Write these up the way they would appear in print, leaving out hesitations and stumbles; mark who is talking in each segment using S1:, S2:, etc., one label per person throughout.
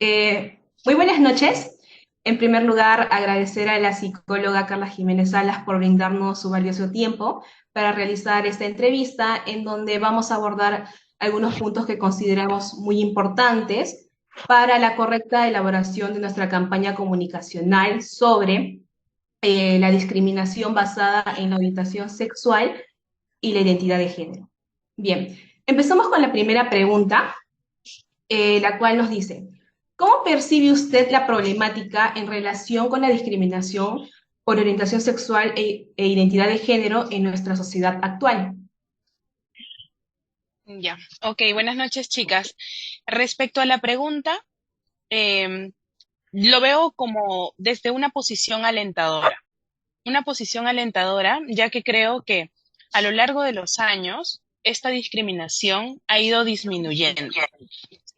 S1: Muy buenas noches. En primer lugar, agradecer a la psicóloga Carla Jiménez Salas por brindarnos su valioso tiempo para realizar esta entrevista en donde vamos a abordar algunos puntos que consideramos muy importantes para la correcta elaboración de nuestra campaña comunicacional sobre la discriminación basada en la orientación sexual y la identidad de género. Bien, empezamos con la primera pregunta, la cual nos dice, ¿cómo percibe usted la problemática en relación con la discriminación por orientación sexual e identidad de género en nuestra sociedad actual?
S2: Ya, ok, buenas noches, chicas. Respecto a la pregunta, em, lo veo como desde una posición alentadora, ya que creo que a lo largo de los años esta discriminación ha ido disminuyendo.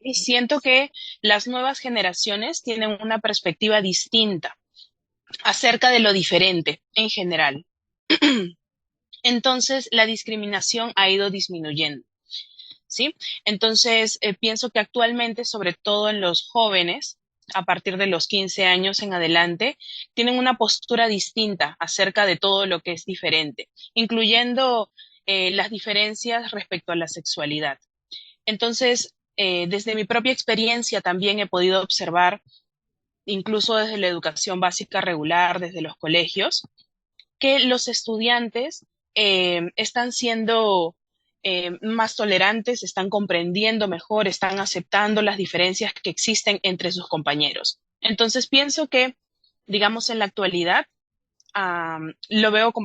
S2: Y siento que las nuevas generaciones tienen una perspectiva distinta acerca de lo diferente en general. Entonces, la discriminación ha ido disminuyendo. ¿Sí? Entonces, pienso que actualmente, sobre todo en los jóvenes, a partir de los 15 años en adelante, tienen una postura distinta acerca de todo lo que es diferente, incluyendo las diferencias respecto a la sexualidad. Entonces, desde mi propia experiencia también he podido observar, incluso desde la educación básica regular, desde los colegios, que los estudiantes están siendo más tolerantes, están comprendiendo mejor, están aceptando las diferencias que existen entre sus compañeros. Entonces pienso que, digamos, en la actualidad, lo veo con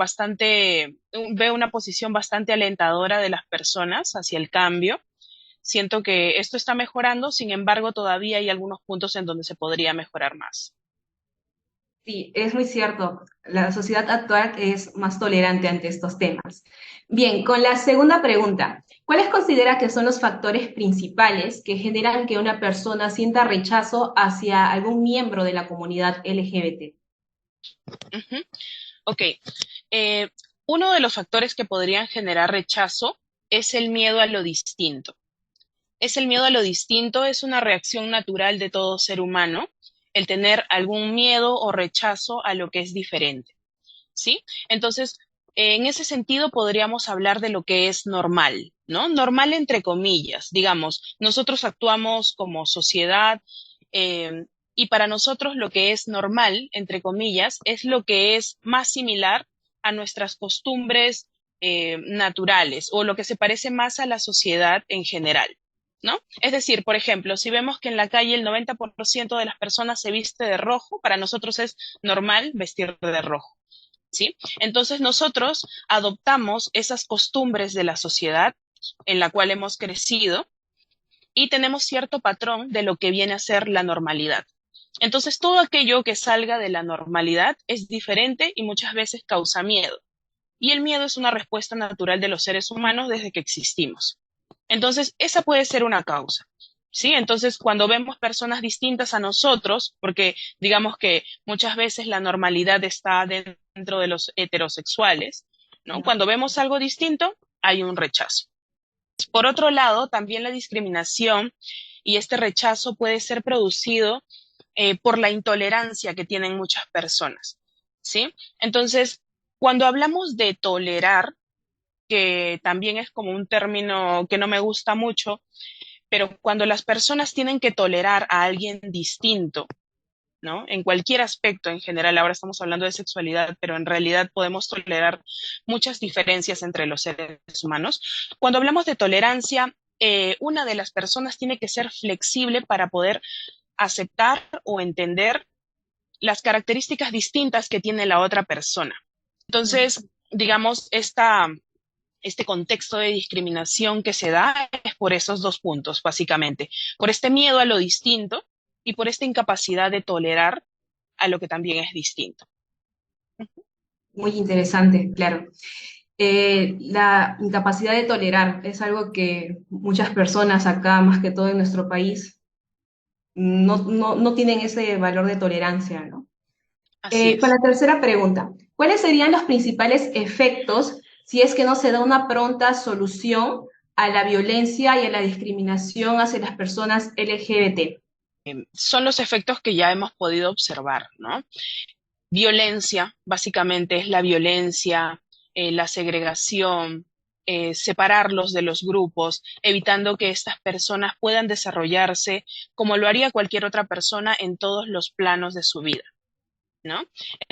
S2: veo una posición bastante alentadora de las personas hacia el cambio. Siento que esto está mejorando, sin embargo, todavía hay algunos puntos en donde se podría mejorar más.
S1: Sí, es muy cierto. La sociedad actual es más tolerante ante estos temas. Bien, con la segunda pregunta, ¿cuáles considera que son los factores principales que generan que una persona sienta rechazo hacia algún miembro de la comunidad LGBT?
S2: Ujú. Ok, eh, uno de los factores que podrían generar rechazo es el miedo a lo distinto. Es el miedo a lo distinto, es una reacción natural de todo ser humano, el tener algún miedo o rechazo a lo que es diferente, ¿sí? Entonces, en ese sentido podríamos hablar de lo que es normal, ¿no? Normal entre comillas, digamos, nosotros actuamos como sociedad eh, y para nosotros lo que es normal, entre comillas, es lo que es más similar a nuestras costumbres naturales o lo que se parece más a la sociedad en general. ¿No? Es decir, por ejemplo, si vemos que en la calle el 90% de las personas se viste de rojo, para nosotros es normal vestir de rojo. ¿Sí? Entonces nosotros adoptamos esas costumbres de la sociedad en la cual hemos crecido y tenemos cierto patrón de lo que viene a ser la normalidad. Entonces todo aquello que salga de la normalidad es diferente y muchas veces causa miedo. Y el miedo es una respuesta natural de los seres humanos desde que existimos. Entonces, esa puede ser una causa. ¿Sí? Entonces, cuando vemos personas distintas a nosotros, porque digamos que muchas veces la normalidad está dentro de los heterosexuales, ¿no? Cuando vemos algo distinto, hay un rechazo. Por otro lado, también la discriminación y este rechazo puede ser producido por la intolerancia que tienen muchas personas, ¿sí? Entonces, cuando hablamos de tolerar, que también es como un término que no me gusta mucho, pero cuando las personas tienen que tolerar a alguien distinto, ¿no? En cualquier aspecto en general, ahora estamos hablando de sexualidad, pero en realidad podemos tolerar muchas diferencias entre los seres humanos. Cuando hablamos de tolerancia, una de las personas tiene que ser flexible para poder aceptar o entender las características distintas que tiene la otra persona. Entonces, digamos, este contexto de discriminación que se da es por esos dos puntos, básicamente, por este miedo a lo distinto y por esta incapacidad de tolerar a lo que también es distinto.
S1: Muy interesante, claro. La incapacidad de tolerar es algo que muchas personas acá, más que todo en nuestro país, no tienen ese valor de tolerancia, ¿no?
S2: Así
S1: Con la
S2: es.
S1: tercera pregunta, ¿cuáles serían los principales efectos si es que no se da una pronta solución a la violencia y a la discriminación hacia las personas LGBT?
S2: son los efectos que ya hemos podido observar, ¿no? Violencia, básicamente es la violencia, la segregación, separarlos de los grupos, evitando que estas personas puedan desarrollarse como lo haría cualquier otra persona en todos los planos de su vida, ¿no?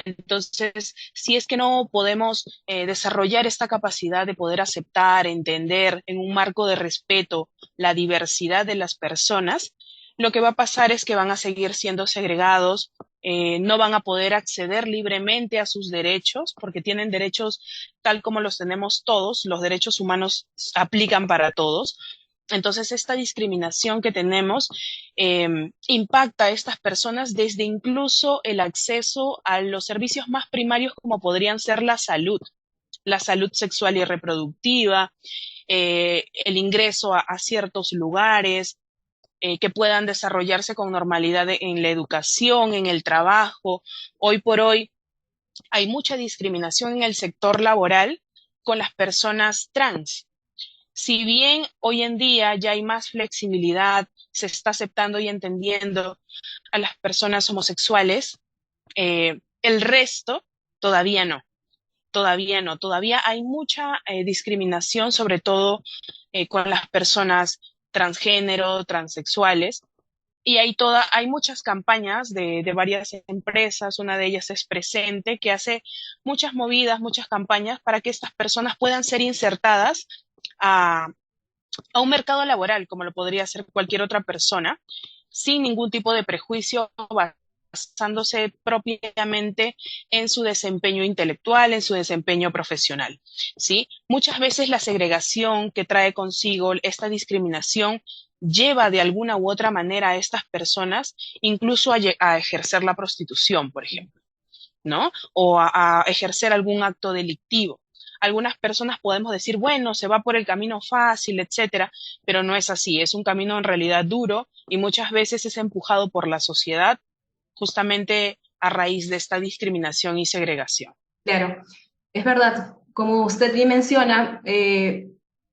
S2: Entonces, si es que no podemos desarrollar esta capacidad de poder aceptar, entender en un marco de respeto la diversidad de las personas, lo que va a pasar es que van a seguir siendo segregados, no van a poder acceder libremente a sus derechos, porque tienen derechos tal como los tenemos todos, los derechos humanos aplican para todos. Entonces, esta discriminación que tenemos impacta a estas personas desde incluso el acceso a los servicios más primarios como podrían ser la salud sexual y reproductiva, el ingreso a ciertos lugares, que puedan desarrollarse con normalidad en la educación, en el trabajo. Hoy por hoy hay mucha discriminación en el sector laboral con las personas trans. Si bien hoy en día ya hay más flexibilidad, se está aceptando y entendiendo a las personas homosexuales, el resto todavía no, todavía no, todavía hay mucha discriminación, sobre todo con las personas transgénero, transexuales, y hay muchas campañas de varias empresas, una de ellas es Presente, que hace muchas movidas, muchas campañas para que estas personas puedan ser insertadas a, a un mercado laboral, como lo podría hacer cualquier otra persona, sin ningún tipo de prejuicio, basándose propiamente en su desempeño intelectual, en su desempeño profesional, ¿sí? Muchas veces la segregación que trae consigo esta discriminación lleva de alguna u otra manera a estas personas incluso a ejercer la prostitución, por ejemplo, ¿no? O a ejercer algún acto delictivo. Algunas personas podemos decir, bueno, se va por el camino fácil, etcétera, pero no es así, es un camino en realidad duro y muchas veces es empujado por la sociedad justamente a raíz de esta discriminación y segregación.
S1: Claro, es verdad, como usted bien menciona,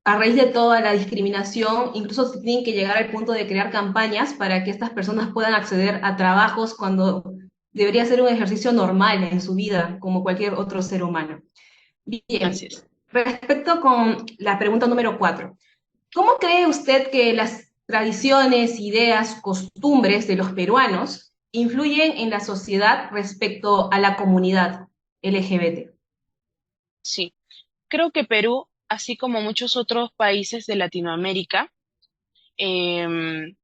S1: a raíz de toda la discriminación, incluso se tienen que llegar al punto de crear campañas para que estas personas puedan acceder a trabajos cuando debería ser un ejercicio normal en su vida, como cualquier otro ser humano.
S2: Así
S1: Bien,
S2: es.
S1: respecto con la pregunta número 4, ¿cómo cree usted que las tradiciones, ideas, costumbres de los peruanos influyen en la sociedad respecto a la comunidad LGBT?
S2: Sí, creo que Perú, así como muchos otros países de Latinoamérica, em,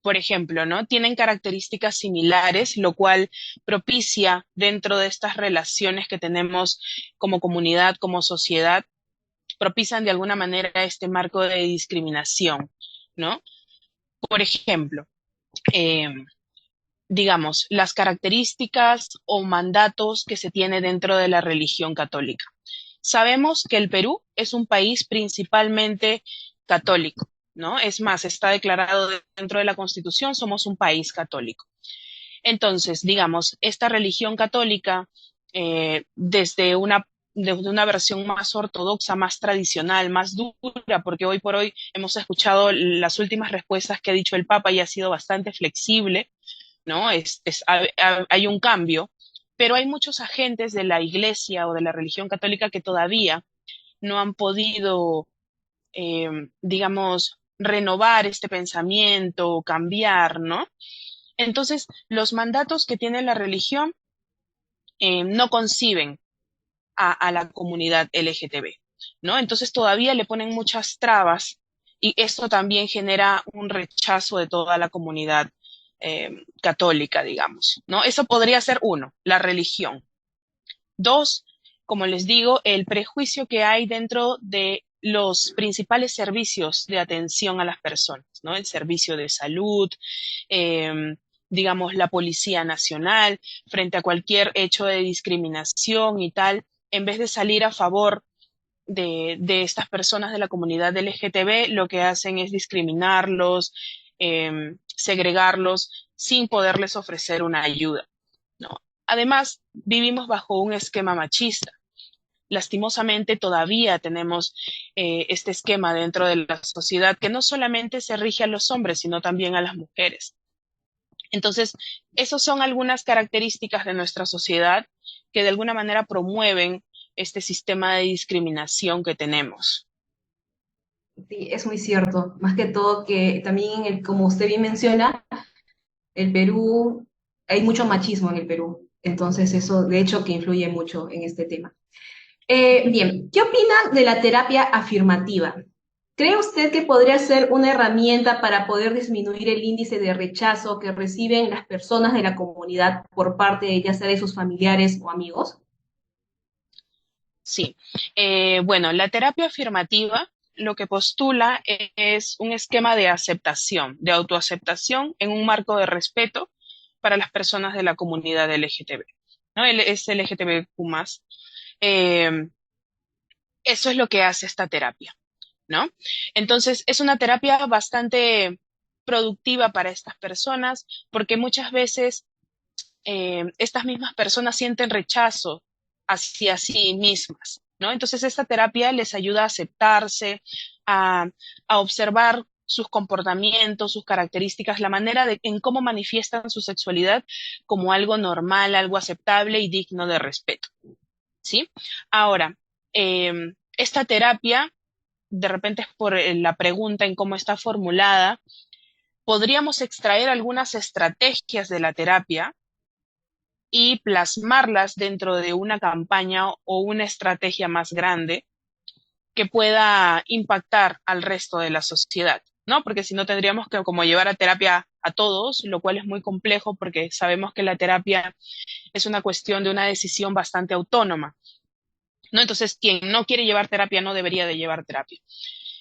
S2: por ejemplo, ¿no? Tienen características similares, lo cual propicia dentro de estas relaciones que tenemos como comunidad, como sociedad, propician de alguna manera este marco de discriminación, ¿no? Por ejemplo, eh, digamos, las características o mandatos que se tiene dentro de la religión católica. Sabemos que el Perú es un país principalmente católico, ¿no? Es más, está declarado dentro de la Constitución, somos un país católico. Entonces, digamos, esta religión católica, desde una versión más ortodoxa, más tradicional, más dura, porque hoy por hoy hemos escuchado las últimas respuestas que ha dicho el Papa y ha sido bastante flexible, ¿no? Hay un cambio, pero hay muchos agentes de la Iglesia o de la religión católica que todavía no han podido, digamos, renovar este pensamiento o cambiar, ¿no? Entonces, los mandatos que tiene la religión no conciben a la comunidad LGTB, ¿no? Entonces todavía le ponen muchas trabas y esto también genera un rechazo de toda la comunidad católica, digamos, ¿no? Eso podría ser uno, la religión. Dos, como les digo, el prejuicio que hay dentro de los principales servicios de atención a las personas, ¿no? El servicio de salud, eh, digamos, la Policía Nacional, frente a cualquier hecho de discriminación y tal, en vez de salir a favor de estas personas de la comunidad LGTB, lo que hacen es discriminarlos, segregarlos, sin poderles ofrecer una ayuda, ¿no? Además, vivimos bajo un esquema machista. Lastimosamente, todavía tenemos este esquema dentro de la sociedad que no solamente se rige a los hombres, sino también a las mujeres. Entonces, esas son algunas características de nuestra sociedad que de alguna manera promueven este sistema de discriminación que tenemos.
S1: Sí, es muy cierto. Más que todo que también, como usted bien menciona, el Perú, hay mucho machismo en el Perú. Entonces eso, de hecho, que influye mucho en este tema. Bien, ¿qué opina de la terapia afirmativa? ¿Cree usted que podría ser una herramienta para poder disminuir el índice de rechazo que reciben las personas de la comunidad por parte, ya sea de sus familiares o amigos?
S2: Sí. Bueno, la terapia afirmativa lo que postula es un esquema de aceptación, de autoaceptación en un marco de respeto para las personas de la comunidad LGTB, ¿no? Es LGTBQ+. Eh, Eso es lo que hace esta terapia, ¿no? Entonces, es una terapia bastante productiva para estas personas porque muchas veces estas mismas personas sienten rechazo hacia sí mismas, ¿no? Entonces, esta terapia les ayuda a aceptarse, a, a observar sus comportamientos, sus características, la manera en cómo manifiestan su sexualidad como algo normal, algo aceptable y digno de respeto, ¿sí? Ahora, esta terapia, de repente es por la pregunta en cómo está formulada, podríamos extraer algunas estrategias de la terapia y plasmarlas dentro de una campaña o una estrategia más grande que pueda impactar al resto de la sociedad, ¿no? Porque si no tendríamos que como llevar a terapia a todos, lo cual es muy complejo porque sabemos que la terapia es una cuestión de una decisión bastante autónoma, ¿no? Entonces, quien no quiere llevar terapia no debería de llevar terapia.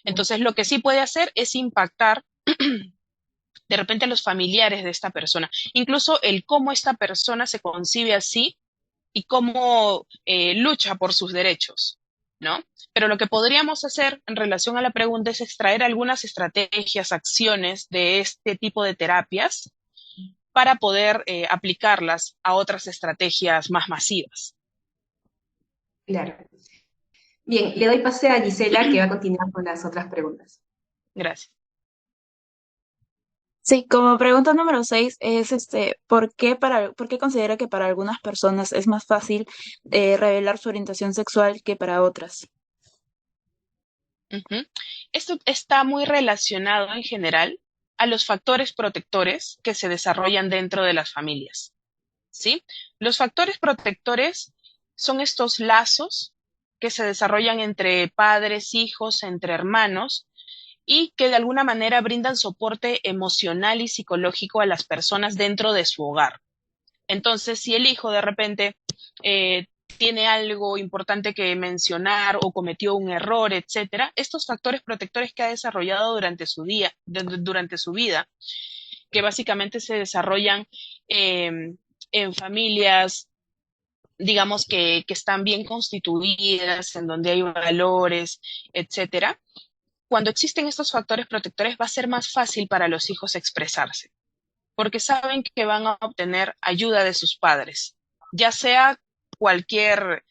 S2: Entonces, lo que sí puede hacer es impactar de repente a los familiares de esta persona, incluso el cómo esta persona se concibe así y cómo lucha por sus derechos, ¿no? Pero lo que podríamos hacer en relación a la pregunta es extraer algunas estrategias, acciones de este tipo de terapias para poder aplicarlas a otras estrategias más masivas.
S1: Claro. Bien, le doy pase a Gisela, que va a continuar con las otras preguntas.
S2: Gracias.
S3: Sí, como pregunta número 6 es ¿por qué considera que para algunas personas es más fácil revelar su orientación sexual que para otras?
S2: Ujú. Esto está muy relacionado en general a los factores protectores que se desarrollan dentro de las familias, ¿sí? Los factores protectores son estos lazos que se desarrollan entre padres, hijos, entre hermanos y que de alguna manera brindan soporte emocional y psicológico a las personas dentro de su hogar. Entonces, si el hijo de repente eh, tiene algo importante que mencionar o cometió un error, etcétera, estos factores protectores que ha desarrollado durante su vida, que básicamente se desarrollan eh, en familias, digamos que están bien constituidas, en donde hay valores, etcétera. Cuando existen estos factores protectores va a ser más fácil para los hijos expresarse porque saben que van a obtener ayuda de sus padres, ya sea cualquier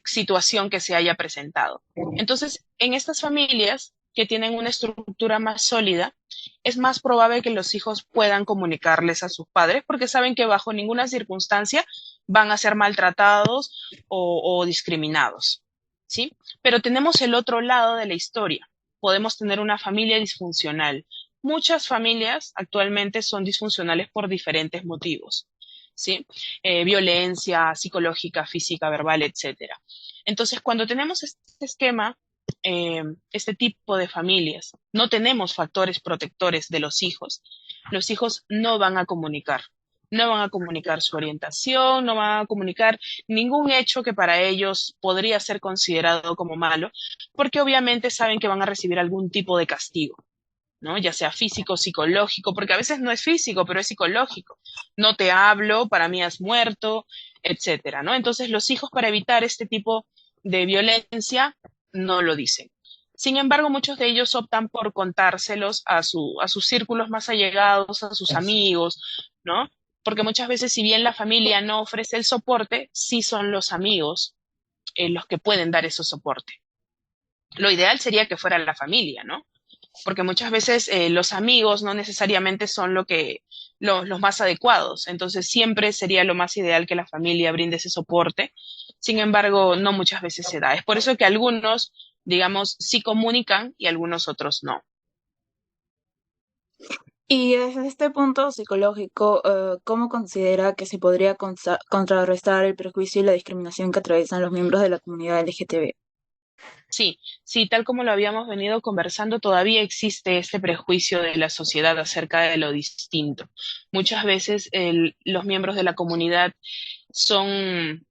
S2: situación que se haya presentado. Entonces, en estas familias que tienen una estructura más sólida, es más probable que los hijos puedan comunicarles a sus padres porque saben que bajo ninguna circunstancia van a ser maltratados o discriminados, ¿sí? Pero tenemos el otro lado de la historia. Podemos tener una familia disfuncional. Muchas familias actualmente son disfuncionales por diferentes motivos, ¿sí? Violencia psicológica, física, verbal, etcétera. Entonces, cuando tenemos este esquema, este tipo de familias, no tenemos factores protectores de los hijos no van a comunicar. No van a comunicar su orientación, no van a comunicar ningún hecho que para ellos podría ser considerado como malo, porque obviamente saben que van a recibir algún tipo de castigo. ¿No? Ya sea físico, psicológico, porque a veces no es físico, pero es psicológico. No te hablo, para mí has muerto, etcétera, ¿no? Entonces los hijos para evitar este tipo de violencia no lo dicen. Sin embargo, muchos de ellos optan por contárselos a sus círculos más allegados, a sus amigos, ¿no? Porque muchas veces, si bien la familia no ofrece el soporte, sí son los amigos los que pueden dar ese soporte. Lo ideal sería que fuera la familia, ¿no? Porque muchas veces los amigos no necesariamente son los más adecuados. Entonces siempre sería lo más ideal que la familia brinde ese soporte. Sin embargo, no muchas veces se da. Es por eso que algunos, digamos, sí comunican y algunos otros no.
S3: Y desde este punto psicológico, ¿cómo considera que se podría contrarrestar el prejuicio y la discriminación que atraviesan los miembros de la comunidad LGTB?
S2: Sí, sí, tal como lo habíamos venido conversando, todavía existe este prejuicio de la sociedad acerca de lo distinto. Muchas veces los miembros de la comunidad son,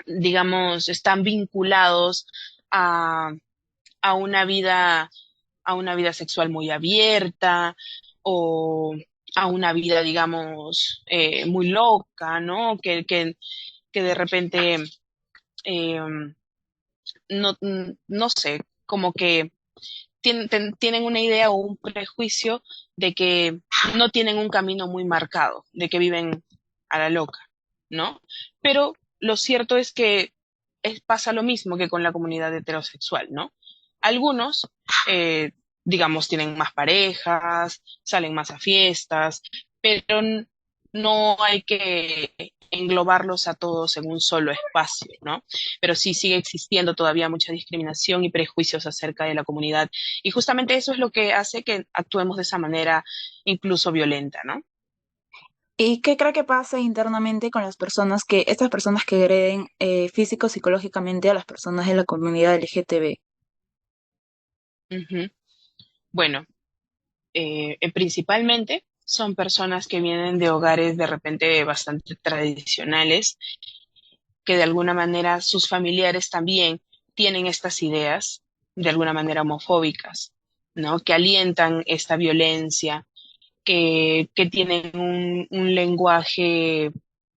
S2: digamos, están vinculados a, a una vida, a una vida sexual muy abierta o a una vida, digamos, muy loca, ¿no? Que de repente, eh, no sé, como que tienen una idea o un prejuicio de que no tienen un camino muy marcado, de que viven a la loca, ¿no? Pero lo cierto es que pasa lo mismo que con la comunidad heterosexual, ¿no? Algunos, eh, digamos, tienen más parejas, salen más a fiestas, pero no hay que englobarlos a todos en un solo espacio, ¿no? Pero sí sigue existiendo todavía mucha discriminación y prejuicios acerca de la comunidad. Y justamente eso es lo que hace que actuemos de esa manera incluso violenta, ¿no?
S3: ¿Y qué cree que pasa internamente con estas personas que agreden físico psicológicamente a las personas de la comunidad LGTB?
S2: Ujú. Bueno, principalmente son personas que vienen de hogares de repente bastante tradicionales, que de alguna manera sus familiares también tienen estas ideas, de alguna manera homofóbicas, ¿no? Que alientan esta violencia, que tienen un lenguaje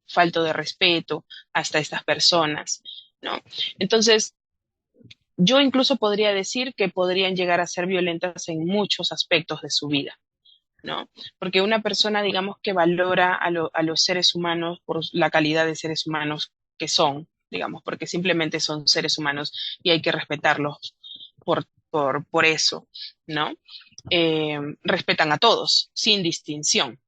S2: falto de respeto hasta estas personas, ¿no? Entonces, yo incluso podría decir que podrían llegar a ser violentas en muchos aspectos de su vida, ¿no? Porque una persona, digamos, que valora a los seres humanos por la calidad de seres humanos que son, digamos, porque simplemente son seres humanos y hay que respetarlos por eso, ¿no? Respetan a todos, sin distinción.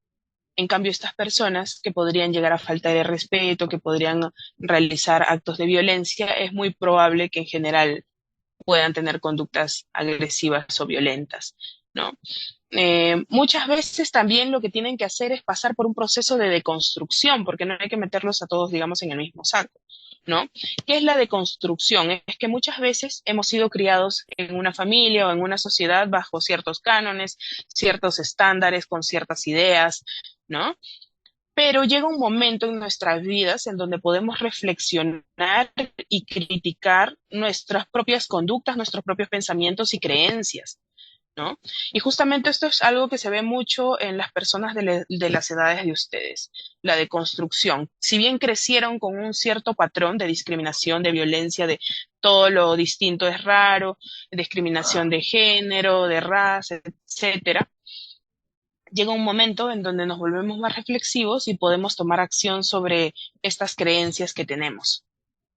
S2: En cambio, estas personas que podrían llegar a faltar el respeto, que podrían realizar actos de violencia, es muy probable que en general puedan tener conductas agresivas o violentas, ¿no? Muchas veces también lo que tienen que hacer es pasar por un proceso de deconstrucción, porque no hay que meterlos a todos, digamos, en el mismo saco, ¿no? ¿Qué es la deconstrucción? Es que muchas veces hemos sido criados en una familia o en una sociedad bajo ciertos cánones, ciertos estándares, con ciertas ideas, ¿no? Pero llega un momento en nuestras vidas en donde podemos reflexionar y criticar nuestras propias conductas, nuestros propios pensamientos y creencias, ¿no? Y justamente esto es algo que se ve mucho en las personas de las edades de ustedes, la deconstrucción. Si bien crecieron con un cierto patrón de discriminación, de violencia, de todo lo distinto es raro, discriminación de género, de raza, etcétera, llega un momento en donde nos volvemos más reflexivos y podemos tomar acción sobre estas creencias que tenemos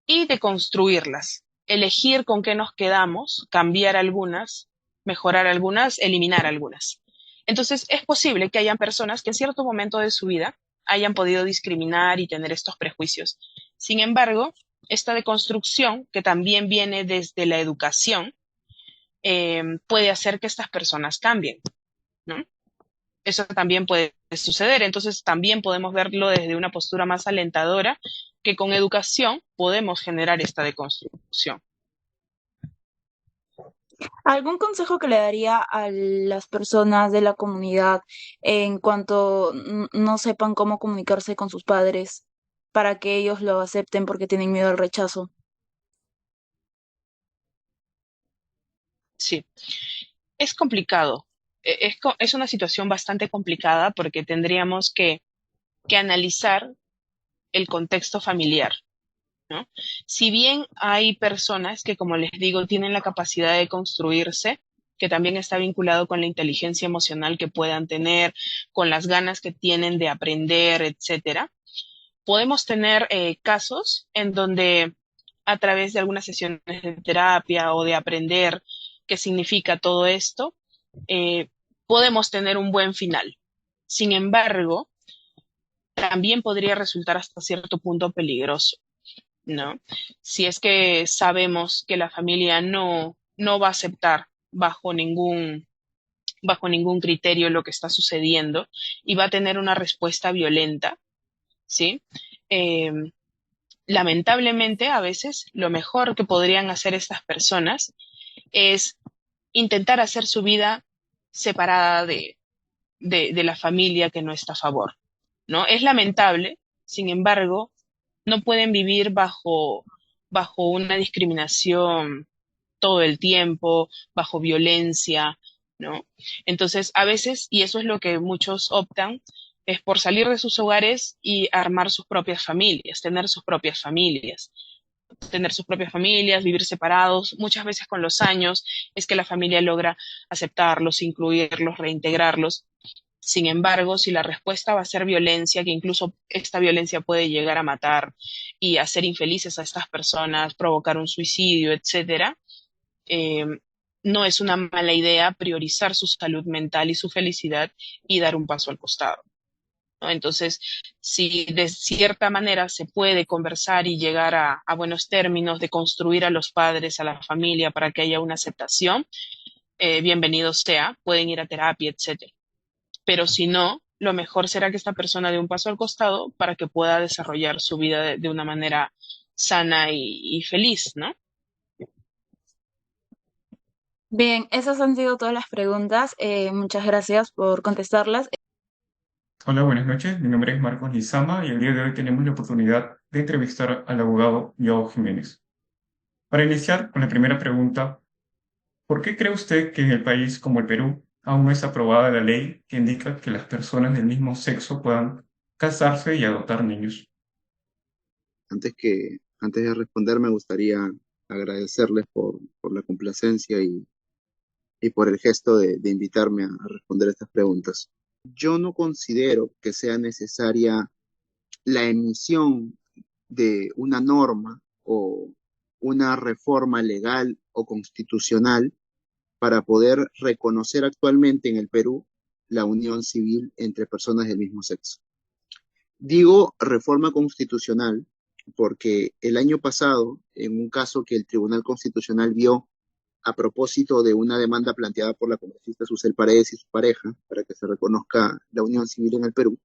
S2: y deconstruirlas, elegir con qué nos quedamos, cambiar algunas, mejorar algunas, eliminar algunas. Entonces, es posible que hayan personas que en cierto momento de su vida hayan podido discriminar y tener estos prejuicios. Sin embargo, esta deconstrucción, que también viene desde la educación, puede hacer que estas personas cambien, ¿no? Eso también puede suceder. Entonces, también podemos verlo desde una postura más alentadora, que con educación podemos generar esta deconstrucción.
S3: ¿Algún consejo que le daría a las personas de la comunidad en cuanto no sepan cómo comunicarse con sus padres para que ellos lo acepten porque tienen miedo al rechazo?
S2: Sí, es complicado. Es una situación bastante complicada porque tendríamos que analizar el contexto familiar, ¿no? Si bien hay personas que, como les digo, tienen la capacidad de construirse, que también está vinculado con la inteligencia emocional que puedan tener, con las ganas que tienen de aprender, etcétera, podemos tener casos en donde a través de algunas sesiones de terapia o de aprender qué significa todo esto, eh, podemos tener un buen final. Sin embargo, también podría resultar hasta cierto punto peligroso, ¿no? Si es que sabemos que la familia no va a aceptar bajo ningún criterio lo que está sucediendo y va a tener una respuesta violenta, ¿sí? Eh, Lamentablemente, a veces lo mejor que podrían hacer estas personas es intentar hacer su vida separada de la familia que no está a favor, ¿no? Es lamentable, sin embargo, no pueden vivir bajo una discriminación todo el tiempo, bajo violencia, ¿no? Entonces, a veces, y eso es lo que muchos optan, es por salir de sus hogares y armar sus propias familias, tener sus propias familias, vivir separados. Muchas veces con los años es que la familia logra aceptarlos, incluirlos, reintegrarlos. Sin embargo, si la respuesta va a ser violencia, que incluso esta violencia puede llegar a matar y hacer infelices a estas personas, provocar un suicidio, etcétera, eh, no es una mala idea priorizar su salud mental y su felicidad y dar un paso al costado, ¿no? Entonces, si de cierta manera se puede conversar y llegar a buenos términos de construir a los padres, a la familia, para que haya una aceptación, bienvenido sea, pueden ir a terapia, etcétera. Pero si no, lo mejor será que esta persona dé un paso al costado para que pueda desarrollar su vida de una manera sana y feliz, ¿no?
S3: Bien, esas han sido todas las preguntas. Muchas gracias por contestarlas.
S4: Hola, buenas noches. Mi nombre es Marcos Lizama y el día de hoy tenemos la oportunidad de entrevistar al abogado Joao Jiménez. Para iniciar con la primera pregunta, ¿por qué cree usted que en el país como el Perú aún no es aprobada la ley que indica que las personas del mismo sexo puedan casarse y adoptar niños?
S5: Antes de responder, me gustaría agradecerles por la complacencia y por el gesto de invitarme a responder estas preguntas. Yo no considero que sea necesaria la emisión de una norma o una reforma legal o constitucional para poder reconocer actualmente en el Perú la unión civil entre personas del mismo sexo. Digo reforma constitucional porque el año pasado, en un caso que el Tribunal Constitucional vio a propósito de una demanda planteada por la congresista Susel Paredes y su pareja para que se reconozca la unión civil en el Perú,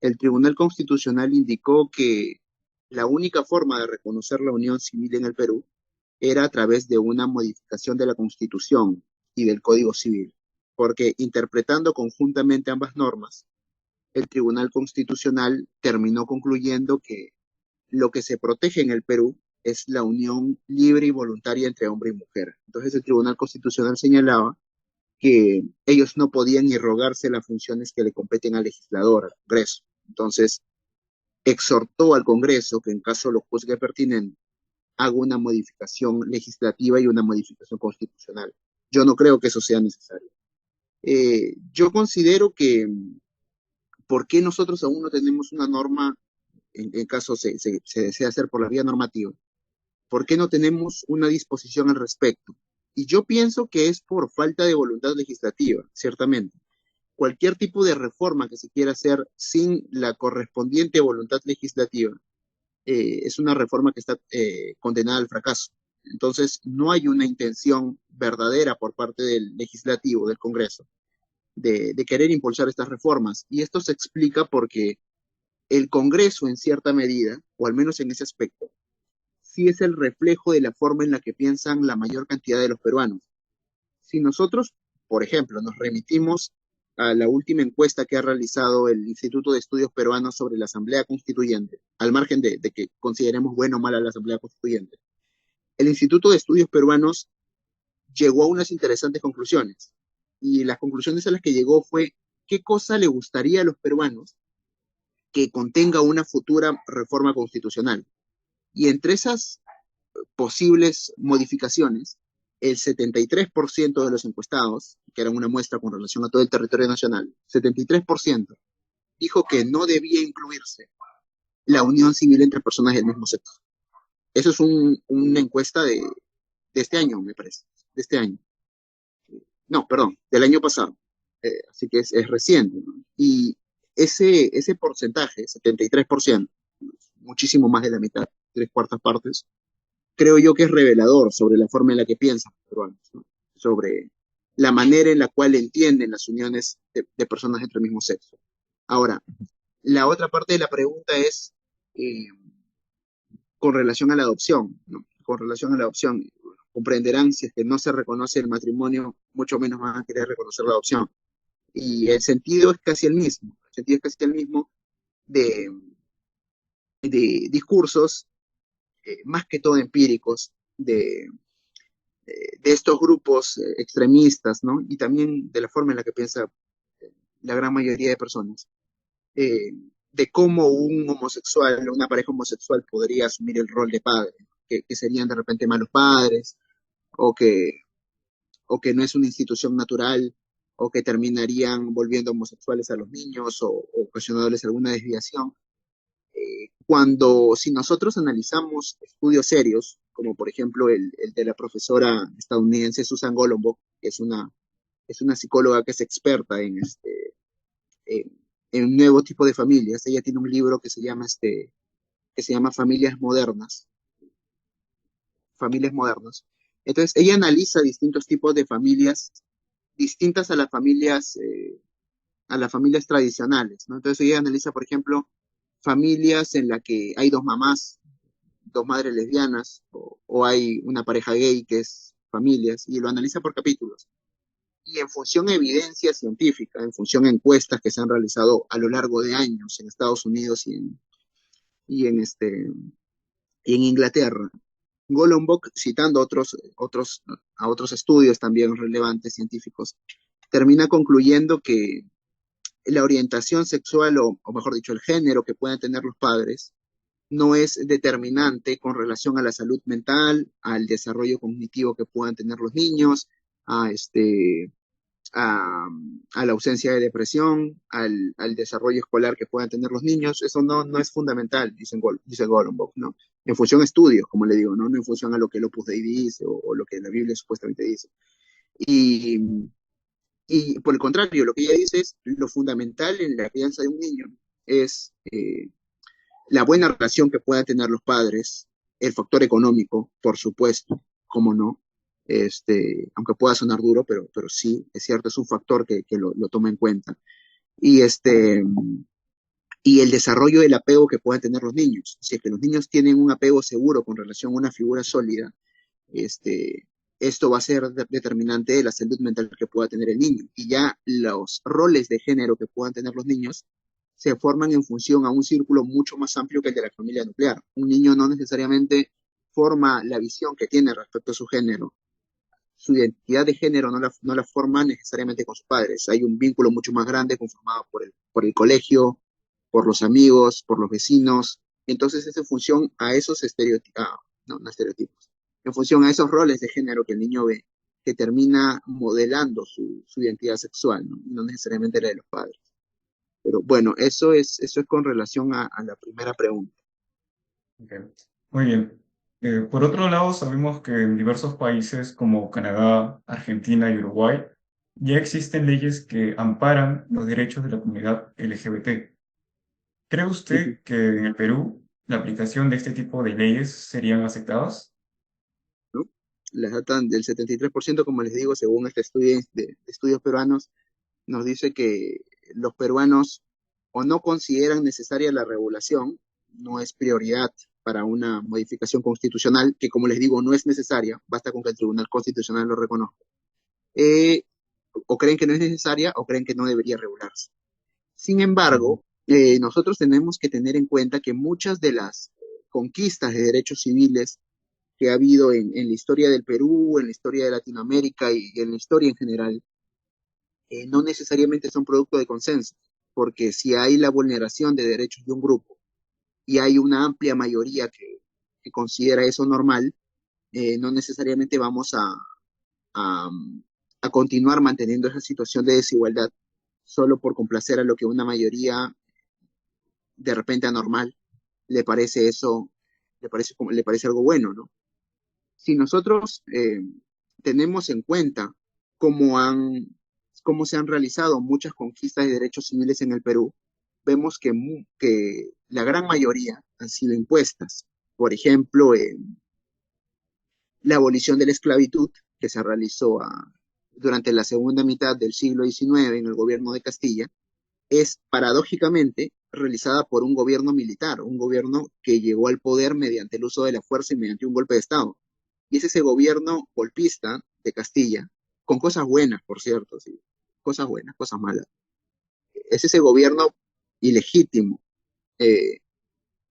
S5: el Tribunal Constitucional indicó que la única forma de reconocer la unión civil en el Perú era a través de una modificación de la Constitución y del Código Civil, porque interpretando conjuntamente ambas normas, el Tribunal Constitucional terminó concluyendo que lo que se protege en el Perú es la unión libre y voluntaria entre hombre y mujer. Entonces el Tribunal Constitucional señalaba que ellos no podían irrogarse las funciones que le competen al legislador, al Congreso. Entonces exhortó al Congreso que en caso lo juzgue pertinente, haga una modificación legislativa y una modificación constitucional. Yo no creo que eso sea necesario. Yo considero que, ¿por qué nosotros aún no tenemos una norma en caso se desea hacer por la vía normativa? ¿Por qué no tenemos una disposición al respecto? Y yo pienso que es por falta de voluntad legislativa, ciertamente. Cualquier tipo de reforma que se quiera hacer sin la correspondiente voluntad legislativa es una reforma que está condenada al fracaso. Entonces, no hay una intención verdadera por parte del legislativo, del Congreso, de querer impulsar estas reformas. Y esto se explica porque el Congreso, en cierta medida, o al menos en ese aspecto, sí es el reflejo de la forma en la que piensan la mayor cantidad de los peruanos. Si nosotros, por ejemplo, nos remitimos a la última encuesta que ha realizado el Instituto de Estudios Peruanos sobre la Asamblea Constituyente, al margen de que consideremos buena o mala la Asamblea Constituyente, el Instituto de Estudios Peruanos llegó a unas interesantes conclusiones. Y las conclusiones a las que llegó fue qué cosa le gustaría a los peruanos que contenga una futura reforma constitucional. Y entre esas posibles modificaciones, el 73% de los encuestados, que eran una muestra con relación a todo el territorio nacional, 73% dijo que no debía incluirse la unión civil entre personas del mismo sexo. Eso es una encuesta de este año, me parece, de este año. No, perdón, del año pasado. Así que es reciente, ¿no? Y ese porcentaje, 73%, muchísimo más de la mitad, tres cuartas partes, creo yo que es revelador sobre la forma en la que piensan los peruanos, ¿no? Sobre la manera en la cual entienden las uniones de personas entre el mismo sexo. Ahora, la otra parte de la pregunta es eh, con relación a la adopción, ¿no? Con relación a la adopción, comprenderán si es que no se reconoce el matrimonio, mucho menos van a querer reconocer la adopción. Y el sentido es casi el mismo, el sentido es casi el mismo de, de discursos, más que todo empíricos, de estos grupos extremistas, ¿no? Y también de la forma en la que piensa la gran mayoría de personas, de cómo un homosexual, una pareja homosexual podría asumir el rol de padre, que serían de repente malos padres, o que, o que no es una institución natural, o que terminarían volviendo homosexuales a los niños o ocasionándoles alguna desviación. Cuando, si nosotros analizamos estudios serios, como por ejemplo el de la profesora estadounidense Susan Golombok, que es una psicóloga que es experta en, en un nuevo tipo de familias. Ella tiene un libro que se llama Familias Modernas. Entonces, ella analiza distintos tipos de familias distintas a las familias tradicionales, ¿no? Entonces, ella analiza, por ejemplo, familias en las que hay dos mamás, dos madres lesbianas, o hay una pareja gay que es familias, y lo analiza por capítulos. Y en función de evidencia científica, en función de encuestas que se han realizado a lo largo de años en Estados Unidos y en, y en Inglaterra, Golombok, citando a otros estudios también relevantes científicos, termina concluyendo que la orientación sexual, o mejor dicho, el género que puedan tener los padres, no es determinante con relación a la salud mental, al desarrollo cognitivo que puedan tener los niños, a, a, a la ausencia de depresión, al desarrollo escolar que puedan tener los niños. Eso no es fundamental, dice Golombok, ¿no? En función a estudios, como le digo, no en función a lo que el Opus Dei dice o lo que la Biblia supuestamente dice. Y, y por el contrario, lo que ella dice es lo fundamental en la crianza de un niño es la buena relación que puedan tener los padres, el factor económico, por supuesto, cómo no, aunque pueda sonar duro, pero sí, es cierto, es un factor que lo toma en cuenta. Y, y el desarrollo del apego que puedan tener los niños. Si es que los niños tienen un apego seguro con relación a una figura sólida, esto va a ser determinante de la salud mental que pueda tener el niño. Y ya los roles de género que puedan tener los niños se forman en función a un círculo mucho más amplio que el de la familia nuclear. Un niño no necesariamente forma la visión que tiene respecto a su género. Su identidad de género no la forma necesariamente con sus padres. Hay un vínculo mucho más grande conformado por el colegio, por los amigos, por los vecinos. Entonces es en función a esos estereotipos, no estereotipos, en función a esos roles de género que el niño ve, que termina modelando su identidad sexual, ¿no? No necesariamente la de los padres. Pero bueno, eso es con relación a la primera pregunta.
S4: Ok. Muy bien. Por otro lado, sabemos que en diversos países como Canadá, Argentina y Uruguay ya existen leyes que amparan los derechos de la comunidad LGBT. ¿Cree
S5: Ujú.
S4: usted que en el Perú la aplicación de este tipo de leyes serían aceptadas?
S5: ¿No? Las datan del 73%, como les digo, según este estudio de estudios peruanos, nos dice que los peruanos o no consideran necesaria la regulación, no es prioridad para una modificación constitucional, que como les digo, no es necesaria, basta con que el Tribunal Constitucional lo reconozca, eh, o creen que no es necesaria o creen que no debería regularse. Sin
S4: Ujú.
S5: embargo, nosotros tenemos que tener en cuenta que muchas de las conquistas de derechos civiles que ha habido en la historia del Perú, en la historia de Latinoamérica y en la historia en general, no necesariamente son producto de consenso, porque si hay la vulneración de derechos de un grupo y hay una amplia mayoría que considera eso normal, no necesariamente vamos a, a continuar manteniendo esa situación de desigualdad solo por complacer a lo que una mayoría de repente anormal le parece eso, le parece algo bueno, ¿no? Si nosotros tenemos en cuenta cómo cómo se han realizado muchas conquistas de derechos civiles en el Perú, vemos que la gran mayoría han sido impuestas. Por ejemplo, la abolición de la esclavitud, que se realizó durante la segunda mitad del siglo XIX en el gobierno de Castilla, es paradójicamente realizada por un gobierno militar, un gobierno que llegó al poder mediante el uso de la fuerza y mediante un golpe de Estado. Y es ese gobierno golpista de Castilla, con cosas buenas, por cierto, sí, cosas buenas, cosas malas. Es ese gobierno ilegítimo eh,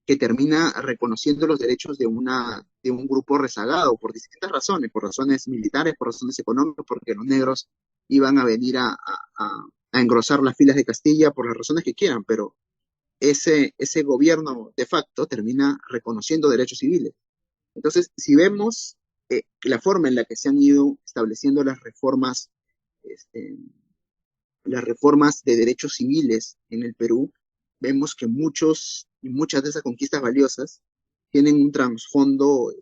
S5: que termina reconociendo los derechos de un grupo rezagado por distintas razones, por razones militares, por razones económicas, porque los negros iban a venir a engrosar las filas de Castilla por las razones que quieran, pero ese gobierno de facto termina reconociendo derechos civiles. Entonces, si vemos la forma en la que se han ido estableciendo este, las reformas de derechos civiles en el Perú, vemos que muchos y muchas de esas conquistas valiosas tienen un trasfondo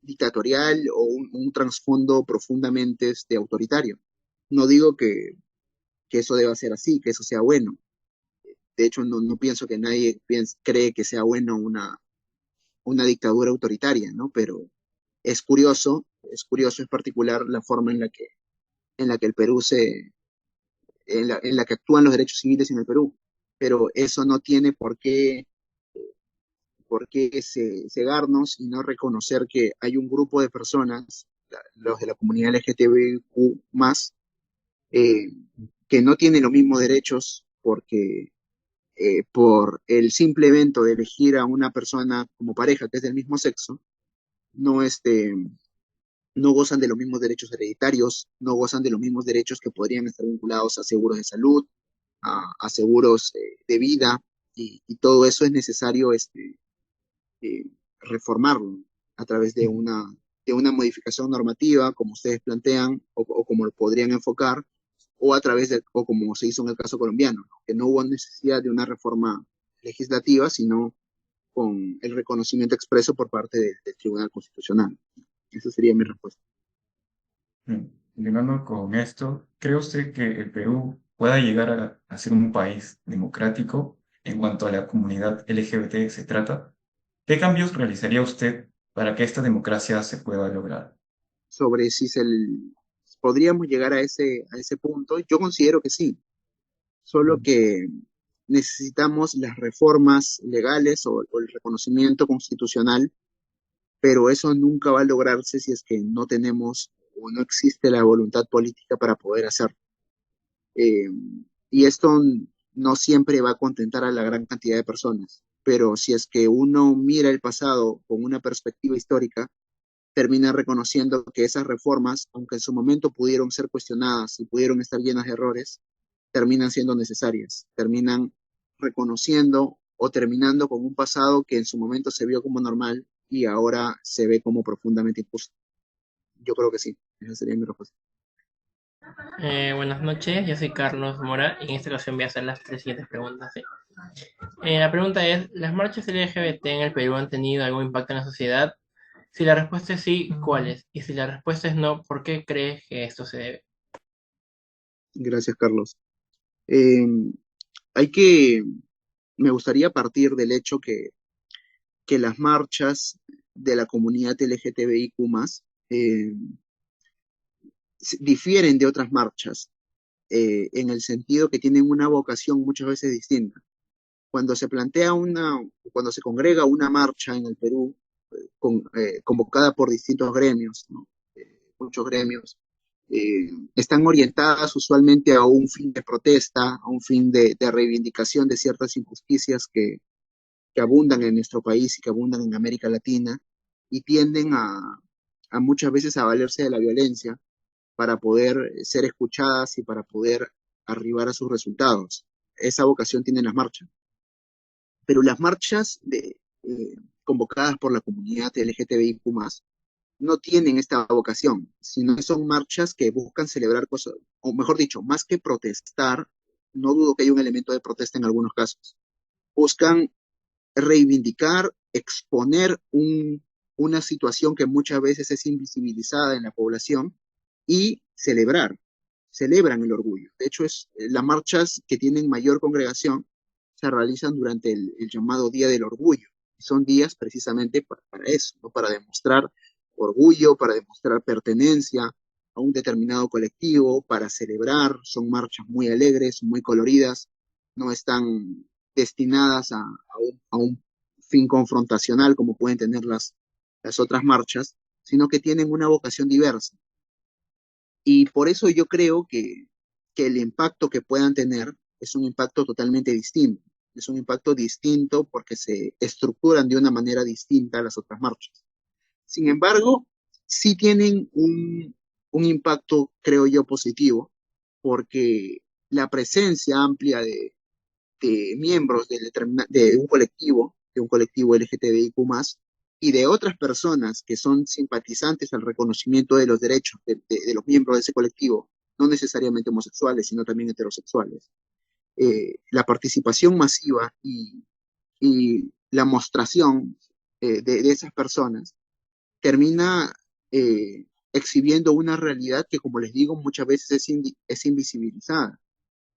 S5: dictatorial o un trasfondo profundamente autoritario. No digo que eso deba ser así, que eso sea bueno. De hecho, no pienso que nadie cree que sea bueno una dictadura autoritaria, ¿no? Pero es curioso en particular la forma en la que el Perú en la que actúan los derechos civiles en el Perú. Pero eso no tiene por qué cegarnos y no reconocer que hay un grupo de personas, los de la comunidad LGTBIQ+, eh, que no tienen los mismos derechos porque por el simple evento de elegir a una persona como pareja que es del mismo sexo, no, no gozan de los mismos derechos hereditarios, no gozan de los mismos derechos que podrían estar vinculados a seguros de salud, a seguros de vida, y todo eso es necesario eh, reformarlo a través de una modificación normativa, como ustedes plantean, o como lo podrían enfocar, o a través o como se hizo en el caso colombiano, ¿no? Que no hubo necesidad de una reforma legislativa, sino con el reconocimiento expreso por parte del Tribunal Constitucional. Esa sería mi respuesta.
S4: Continuando con esto, ¿cree usted que el Perú pueda llegar a ser un país democrático en cuanto a la comunidad LGBT se trata? ¿Qué cambios realizaría usted para que esta democracia se pueda lograr?
S5: Sobre si podríamos llegar a ese punto, yo considero que sí, solo que necesitamos las reformas legales o el reconocimiento constitucional, pero eso nunca va a lograrse si es que no tenemos o no existe la voluntad política para poder hacerlo. Eh, y esto no siempre va a contentar a la gran cantidad de personas, pero si es que uno mira el pasado con una perspectiva histórica, termina reconociendo que esas reformas, aunque en su momento pudieron ser cuestionadas y pudieron estar llenas de errores, terminan siendo necesarias, terminan reconociendo o terminando con un pasado que en su momento se vio como normal y ahora se ve como profundamente injusto. Yo creo que sí, esa sería mi respuesta.
S6: Buenas noches, yo soy Carlos Mora y en esta ocasión voy a hacer las tres siguientes preguntas. ¿Sí? La pregunta es, ¿las marchas LGBT en el Perú han tenido algún impacto en la sociedad? Si la respuesta es sí, ¿cuáles? Y si la respuesta es no, ¿por qué crees que esto se debe?
S5: Gracias, Carlos. Eh, hay que, me gustaría partir del hecho que las marchas de la comunidad LGTBIQ+, eh, difieren de otras marchas en el sentido que tienen una vocación muchas veces distinta. Cuando se plantea cuando se congrega una marcha en el Perú, convocada por distintos gremios, ¿no? Muchos gremios, están orientadas usualmente a un fin de protesta, a un fin de reivindicación de ciertas injusticias que abundan en nuestro país y que abundan en América Latina, y tienden a muchas veces a valerse de la violencia para poder ser escuchadas y para poder arribar a sus resultados. Esa vocación tienen las marchas. Pero las marchas convocadas por la comunidad LGTBIQ+, no tienen esta vocación, sino que son marchas que buscan celebrar cosas, o mejor dicho, más que protestar, no dudo que haya un elemento de protesta en algunos casos, buscan reivindicar, exponer una situación que muchas veces es invisibilizada en la población y celebran el orgullo. De hecho, es las marchas que tienen mayor congregación se realizan durante el llamado Día del Orgullo. Son días precisamente para eso, ¿no? Para demostrar orgullo, para demostrar pertenencia a un determinado colectivo, para celebrar. Son marchas muy alegres, muy coloridas, no están destinadas a un fin confrontacional como pueden tener las otras marchas, sino que tienen una vocación diversa. Y por eso yo creo que el impacto que puedan tener es un impacto totalmente distinto. Es un impacto distinto porque se estructuran de una manera distinta a las otras marchas. Sin embargo, sí tienen un impacto, creo yo, positivo, porque la presencia amplia de miembros de un colectivo LGTBIQ+, y de otras personas que son simpatizantes al reconocimiento de los derechos de los miembros de ese colectivo, no necesariamente homosexuales, sino también heterosexuales. La participación masiva y la mostración de esas personas termina exhibiendo una realidad que, como les digo, muchas veces es invisibilizada.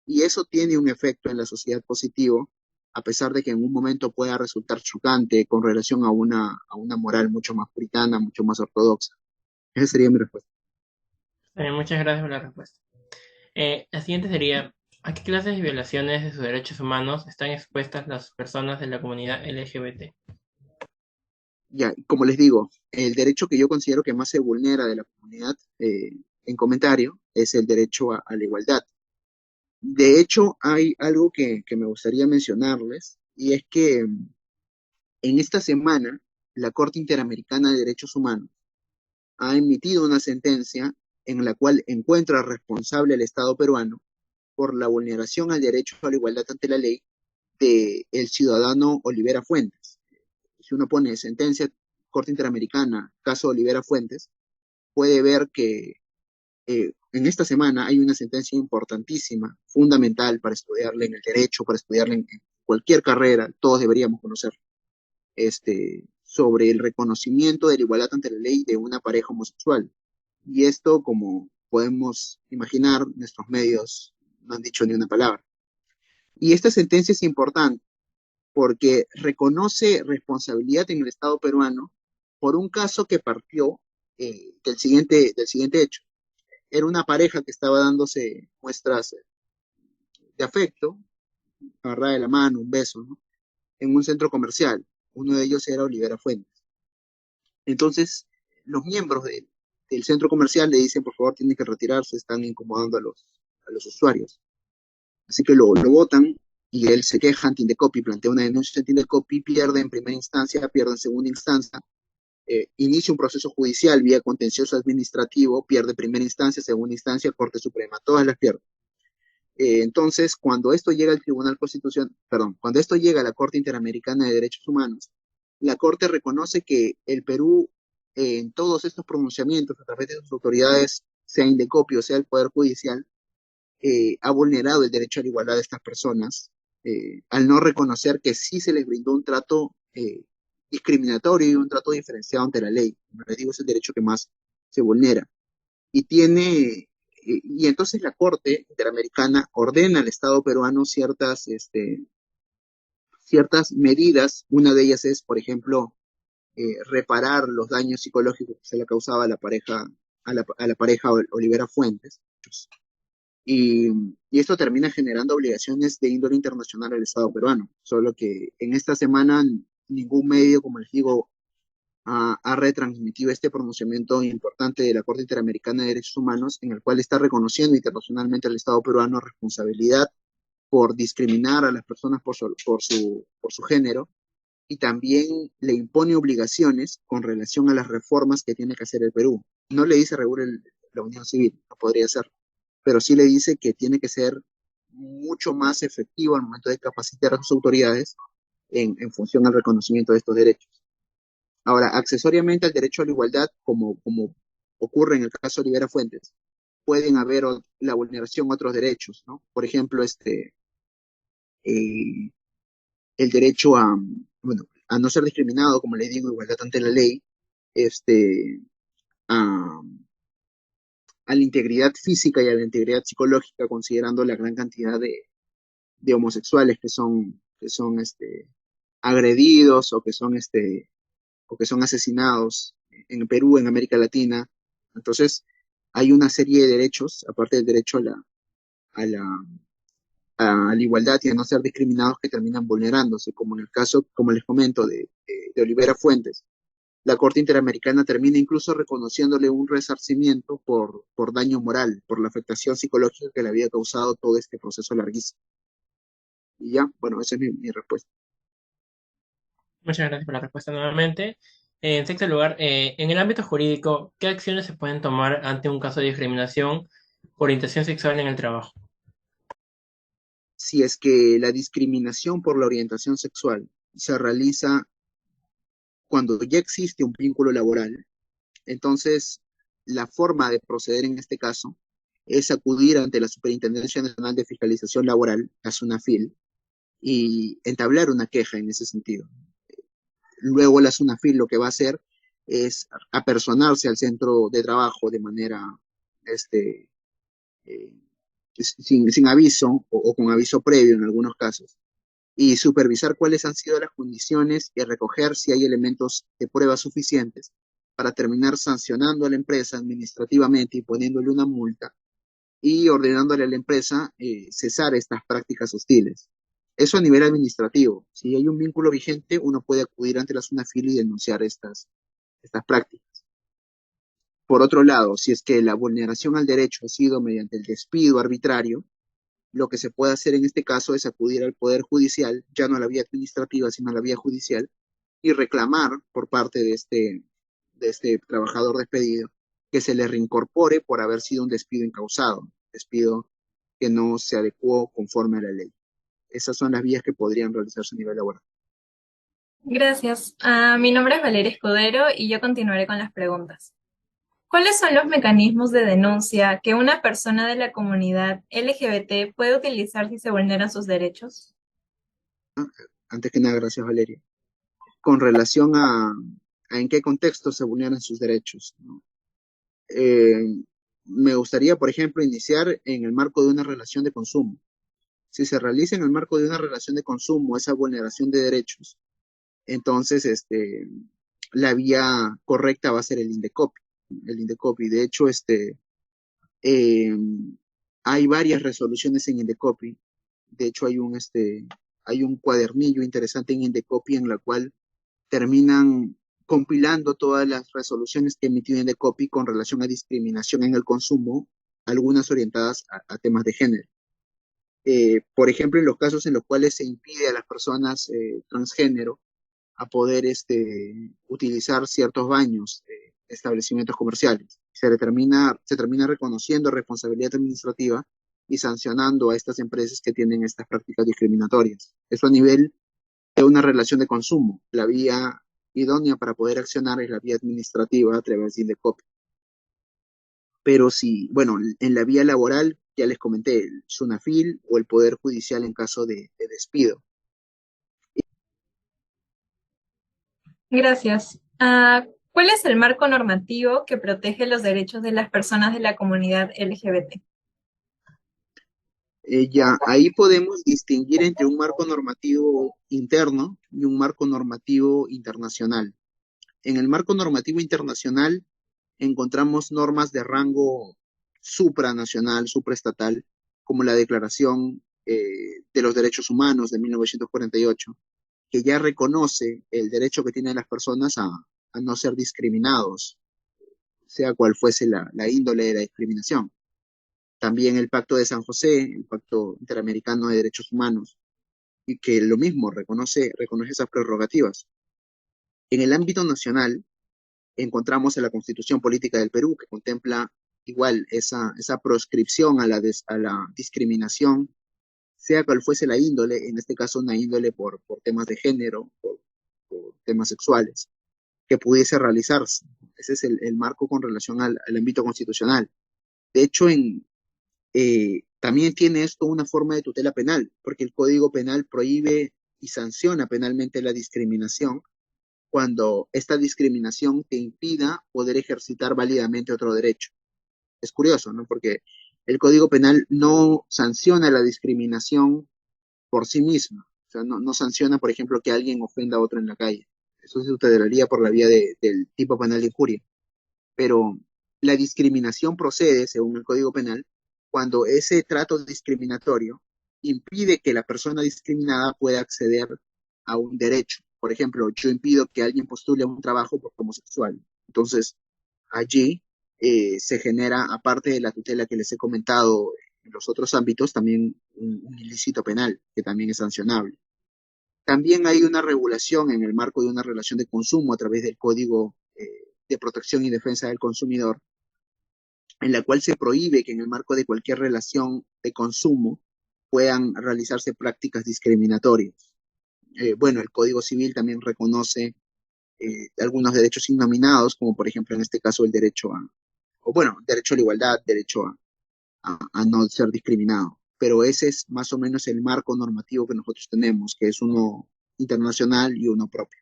S5: Y eso tiene un efecto en la sociedad positivo, a pesar de que en un momento pueda resultar chocante con relación a una moral mucho más puritana, mucho más ortodoxa. Esa sería mi respuesta.
S6: Muchas gracias por la respuesta. La siguiente sería, ¿a qué clases de violaciones de sus derechos humanos están expuestas las personas de la comunidad LGBT?
S5: Ya, como les digo, el derecho que yo considero que más se vulnera de la comunidad en comentario es el derecho a la igualdad. De hecho, hay algo que me gustaría mencionarles, y es que en esta semana la Corte Interamericana de Derechos Humanos ha emitido una sentencia en la cual encuentra responsable al Estado peruano por la vulneración al derecho a la igualdad ante la ley de el ciudadano Olivera Fuentes. Si uno pone sentencia Corte Interamericana, caso Olivera Fuentes, puede ver que en esta semana hay una sentencia importantísima, fundamental para estudiarla en el derecho, para estudiarla en cualquier carrera, todos deberíamos conocer, sobre el reconocimiento de la igualdad ante la ley de una pareja homosexual. Y esto, como podemos imaginar, nuestros medios no han dicho ni una palabra. Y esta sentencia es importante porque reconoce responsabilidad en el Estado peruano por un caso que partió del siguiente hecho. Era una pareja que estaba dándose muestras de afecto, agarrada de la mano, un beso, ¿no? En un centro comercial. Uno de ellos era Olivera Fuentes. Entonces, los miembros del centro comercial le dicen, por favor, tienen que retirarse, están incomodando a los usuarios. Así que lo votan y él se queja ante Indecopi, plantea una denuncia ante Indecopi, pierde en primera instancia, pierde en segunda instancia, inicia un proceso judicial vía contencioso administrativo, pierde primera instancia, segunda instancia, Corte Suprema, todas las pierde. Entonces, cuando esto llega al Tribunal Constitucional, perdón, cuando esto llega a la Corte Interamericana de Derechos Humanos, la Corte reconoce que el Perú, en todos estos pronunciamientos, a través de sus autoridades, sea Indecopi o sea el Poder Judicial, ha vulnerado el derecho a la igualdad de estas personas, al no reconocer que sí se les brindó un trato discriminatorio y un trato diferenciado ante la ley. Como les digo, es el derecho que más se vulnera. Y entonces la Corte Interamericana ordena al Estado peruano ciertas medidas. Una de ellas es, por ejemplo, reparar los daños psicológicos que se le causaba a la pareja, a la pareja Olivera Fuentes. Y, y esto termina generando obligaciones de índole internacional al Estado peruano. Solo que en esta semana ningún medio, como les digo, ha retransmitido este pronunciamiento importante de la Corte Interamericana de Derechos Humanos, en el cual está reconociendo internacionalmente al Estado peruano responsabilidad por discriminar a las personas por su género, y también le impone obligaciones con relación a las reformas que tiene que hacer el Perú. No le dice regule la unión civil, no podría ser, pero sí le dice que tiene que ser mucho más efectivo al momento de capacitar a sus autoridades en función al reconocimiento de estos derechos. Ahora, accesoriamente al derecho a la igualdad, como ocurre en el caso de Olivera Fuentes, pueden haber la vulneración de otros derechos, ¿no? Por ejemplo, eh, el derecho bueno, a no ser discriminado, como le digo, igualdad ante la ley, a, a la integridad física y a la integridad psicológica, considerando la gran cantidad de homosexuales que son agredidos o que son asesinados en Perú, en América Latina. Entonces, hay una serie de derechos, aparte del derecho a la, a la igualdad y a no ser discriminados, que terminan vulnerándose, como en el caso, como les comento, de Olivera Fuentes. La Corte Interamericana termina incluso reconociéndole un resarcimiento por daño moral, por la afectación psicológica que le había causado todo este proceso larguísimo. Y ya, bueno, esa es mi respuesta.
S6: Muchas gracias por la respuesta nuevamente. En sexto lugar, en el ámbito jurídico, ¿qué acciones se pueden tomar ante un caso de discriminación por orientación sexual en el trabajo?
S5: Si es que la discriminación por la orientación sexual se realiza cuando ya existe un vínculo laboral, entonces la forma de proceder en este caso es acudir ante la Superintendencia Nacional de Fiscalización Laboral, la SUNAFIL, y entablar una queja en ese sentido. Luego la SUNAFIL lo que va a hacer es apersonarse al centro de trabajo de manera eh, sin aviso o con aviso previo en algunos casos, y supervisar cuáles han sido las condiciones y recoger si hay elementos de prueba suficientes para terminar sancionando a la empresa administrativamente y poniéndole una multa y ordenándole a la empresa cesar estas prácticas hostiles. Eso a nivel administrativo. Si hay un vínculo vigente, uno puede acudir ante la SUNAFIL y denunciar estas prácticas. Por otro lado, si es que la vulneración al derecho ha sido mediante el despido arbitrario, lo que se puede hacer en este caso es acudir al Poder Judicial, ya no a la vía administrativa, sino a la vía judicial, y reclamar por parte de este trabajador despedido que se le reincorpore por haber sido un despido incausado, despido que no se adecuó conforme a la ley. Esas son las vías que podrían realizarse a nivel laboral.
S7: Gracias. Mi nombre es Valeria Escudero y yo continuaré con las preguntas. ¿Cuáles son los mecanismos de denuncia que una persona de la comunidad LGBT puede utilizar si se vulneran sus derechos?
S5: Antes que nada, gracias Valeria. Con relación a en qué contexto se vulneran sus derechos, ¿no? Me gustaría, por ejemplo, iniciar en el marco de una relación de consumo. Si se realiza en el marco de una relación de consumo esa vulneración de derechos, entonces la vía correcta va a ser el INDECOPI. El INDECOPI. De hecho, eh, hay varias resoluciones en INDECOPI. De hecho, hay un cuadernillo interesante en INDECOPI en la cual terminan compilando todas las resoluciones que emitió INDECOPI con relación a discriminación en el consumo, algunas orientadas a temas de género. Por ejemplo, en los casos en los cuales se impide a las personas transgénero a poder utilizar ciertos baños, establecimientos comerciales. Se termina reconociendo responsabilidad administrativa y sancionando a estas empresas que tienen estas prácticas discriminatorias. Eso a nivel de una relación de consumo. La vía idónea para poder accionar es la vía administrativa a través de INDECOPI. Pero si, bueno, en la vía laboral, ya les comenté, el SUNAFIL o el Poder Judicial en caso de despido.
S7: Gracias. ¿Cuál es el marco normativo que protege los derechos de las personas de la comunidad LGBT?
S5: Ya, ahí podemos distinguir entre un marco normativo interno y un marco normativo internacional. En el marco normativo internacional encontramos normas de rango supranacional, supraestatal, como la Declaración de los Derechos Humanos de 1948, que ya reconoce el derecho que tienen las personas a no ser discriminados, sea cual fuese la índole de la discriminación. También el Pacto de San José, el Pacto Interamericano de Derechos Humanos, y que lo mismo reconoce esas prerrogativas. En el ámbito nacional, encontramos en la Constitución Política del Perú, que contempla igual esa proscripción a la discriminación, sea cual fuese la índole, en este caso una índole por temas de género, por temas sexuales, que pudiese realizarse. Ese es el marco con relación al ámbito constitucional. De hecho, también tiene esto una forma de tutela penal, porque el Código Penal prohíbe y sanciona penalmente la discriminación cuando esta discriminación te impida poder ejercitar válidamente otro derecho. Es curioso, ¿no? Porque el Código Penal no sanciona la discriminación por sí misma, sea, no sanciona, por ejemplo, que alguien ofenda a otro en la calle. Eso se tutelaría por la vía del tipo penal de injuria. Pero la discriminación procede, según el Código Penal, cuando ese trato discriminatorio impide que la persona discriminada pueda acceder a un derecho. Por ejemplo, yo impido que alguien postule a un trabajo por homosexual. Entonces, allí se genera, aparte de la tutela que les he comentado en los otros ámbitos, también un ilícito penal, que también es sancionable. También hay una regulación en el marco de una relación de consumo a través del Código de Protección y Defensa del Consumidor, en la cual se prohíbe que en el marco de cualquier relación de consumo puedan realizarse prácticas discriminatorias. Bueno, el Código Civil también reconoce algunos derechos innominados, como por ejemplo en este caso el derecho o bueno, derecho a la igualdad, derecho a no ser discriminado. Pero ese es más o menos el marco normativo que nosotros tenemos, que es uno internacional y uno propio.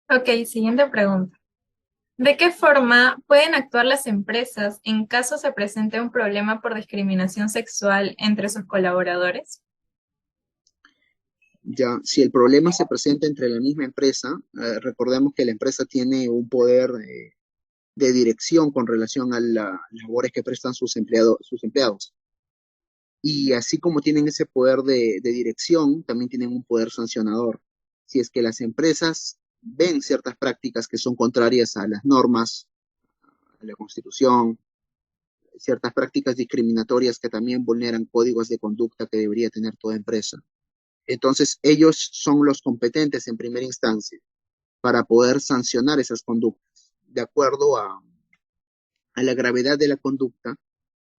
S7: Ok, siguiente pregunta. ¿De qué forma pueden actuar las empresas en caso se presente un problema por discriminación sexual entre sus colaboradores?
S5: Ya, si el problema se presenta entre la misma empresa, recordemos que la empresa tiene un poder de dirección con relación a las labores que prestan sus empleados. Y así como tienen ese poder de dirección, también tienen un poder sancionador. Si es que las empresas ven ciertas prácticas que son contrarias a las normas, a la Constitución, ciertas prácticas discriminatorias que también vulneran códigos de conducta que debería tener toda empresa. Entonces, ellos son los competentes en primera instancia para poder sancionar esas conductas. De acuerdo a la gravedad de la conducta,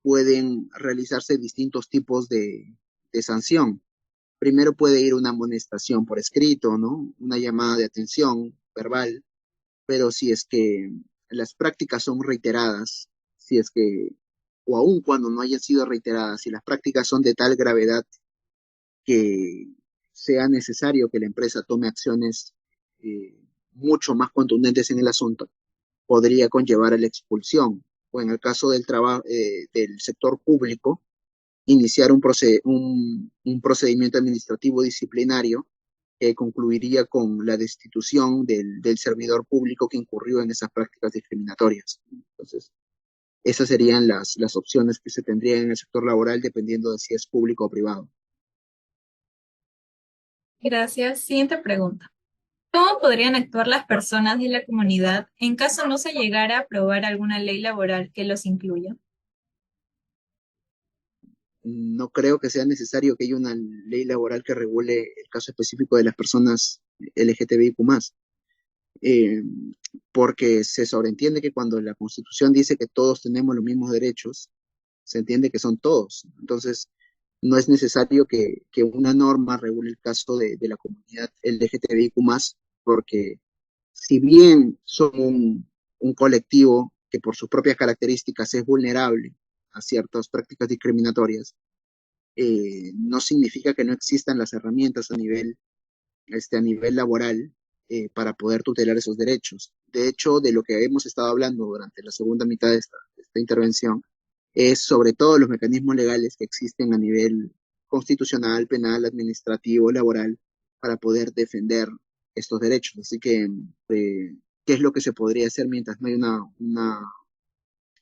S5: pueden realizarse distintos tipos de sanción. Primero puede ir una amonestación por escrito, ¿no? Una llamada de atención verbal, pero si es que las prácticas son reiteradas, si es que, o aun cuando no hayan sido reiteradas, si las prácticas son de tal gravedad que sea necesario que la empresa tome acciones mucho más contundentes en el asunto, podría conllevar a la expulsión, o en el caso del sector público, iniciar un procedimiento administrativo disciplinario que concluiría con la destitución del servidor público que incurrió en esas prácticas discriminatorias. Entonces, esas serían las opciones que se tendrían en el sector laboral dependiendo de si es público o privado.
S7: Gracias. Siguiente pregunta. ¿Cómo podrían actuar las personas de la comunidad en caso no se llegara a aprobar alguna ley laboral que los incluya?
S5: No creo que sea necesario que haya una ley laboral que regule el caso específico de las personas LGTBIQ+, eh, porque se sobreentiende que cuando la Constitución dice que todos tenemos los mismos derechos, se entiende que son todos. Entonces, no es necesario que una norma regule el caso de la comunidad LGTBIQ+, porque si bien son un colectivo que por sus propias características es vulnerable a ciertas prácticas discriminatorias, no significa que no existan las herramientas a nivel laboral para poder tutelar esos derechos. De hecho, de lo que hemos estado hablando durante la segunda mitad de esta intervención es sobre todo los mecanismos legales que existen a nivel constitucional, penal, administrativo, laboral, para poder defender estos derechos. Así que, ¿qué es lo que se podría hacer mientras no hay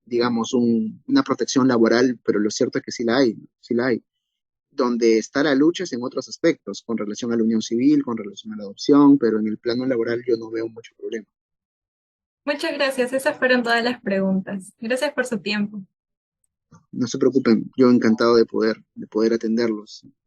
S5: digamos, una protección laboral? Pero lo cierto es que sí la hay, sí la hay. Donde está la lucha es en otros aspectos, con relación a la unión civil, con relación a la adopción, pero en el plano laboral yo no veo mucho problema.
S7: Muchas gracias. Esas fueron todas las preguntas. Gracias por su tiempo.
S5: No se preocupen, yo encantado de poder atenderlos.